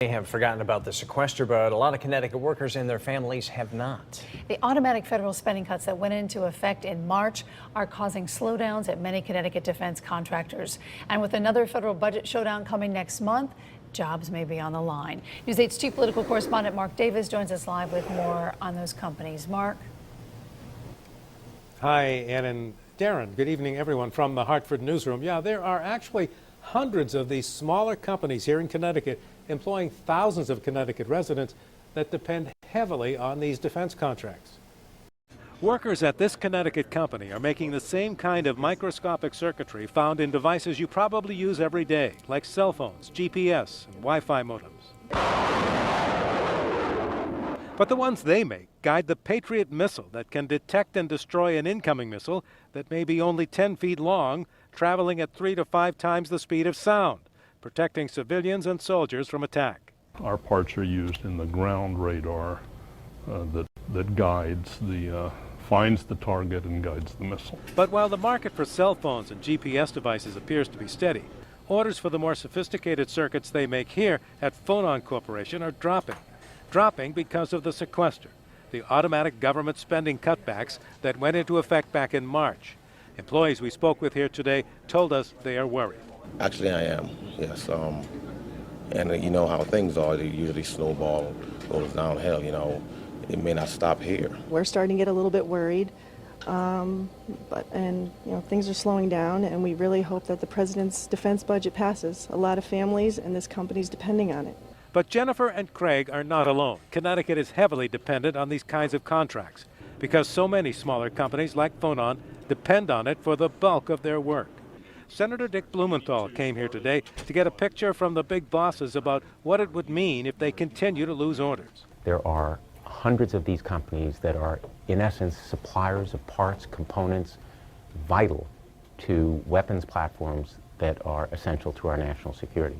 They have forgotten about the sequester, but a lot of Connecticut workers and their families have not. The automatic federal spending cuts that went into effect in March are causing slowdowns at many Connecticut defense contractors. And with another federal budget showdown coming next month, jobs may be on the line. News 8's chief political correspondent Mark Davis joins us live with more on those companies. Mark. Hi, Ann and Darren. Good evening, everyone, from the Hartford newsroom. Yeah, there are actually hundreds of these smaller companies here in Connecticut employing thousands of Connecticut residents that depend heavily on these defense contracts. Workers at this Connecticut company are making the same kind of microscopic circuitry found in devices you probably use every day, like cell phones, GPS, and Wi-Fi modems. But the ones they make guide the Patriot missile that can detect and destroy an incoming missile that may be only 10 feet long, traveling at 3 to 5 times the speed of sound, protecting civilians and soldiers from attack. Our parts are used in the ground radar that guides finds the target and guides the missile. But while the market for cell phones and GPS devices appears to be steady, orders for the more sophisticated circuits they make here at Phonon Corporation are dropping because of the sequester, the automatic government spending cutbacks that went into effect back in March. Employees we spoke with here today told us they are worried. Actually, I am, yes. And you know how things are. They usually snowball, goes downhill, you know. It may not stop here. We're starting to get a little bit worried, things are slowing down, and we really hope that the president's defense budget passes. A lot of families and this company's depending on it. But Jennifer and Craig are not alone. Connecticut is heavily dependent on these kinds of contracts because so many smaller companies like Phonon depend on it for the bulk of their work. Senator Dick Blumenthal came here today to get a picture from the big bosses about what it would mean if they continue to lose orders. There are hundreds of these companies that are, in essence, suppliers of parts, components, vital to weapons platforms that are essential to our national security.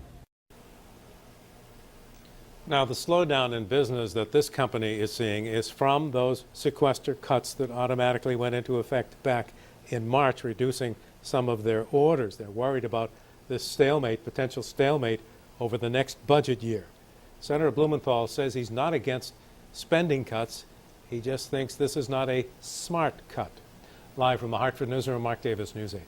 Now, the slowdown in business that this company is seeing is from those sequester cuts that automatically went into effect back in March, reducing some of their orders. They're worried about this stalemate, potential stalemate, over the next budget year. Senator Blumenthal says he's not against spending cuts. He just thinks this is not a smart cut. Live from the Hartford newsroom, Mark Davis, News 8.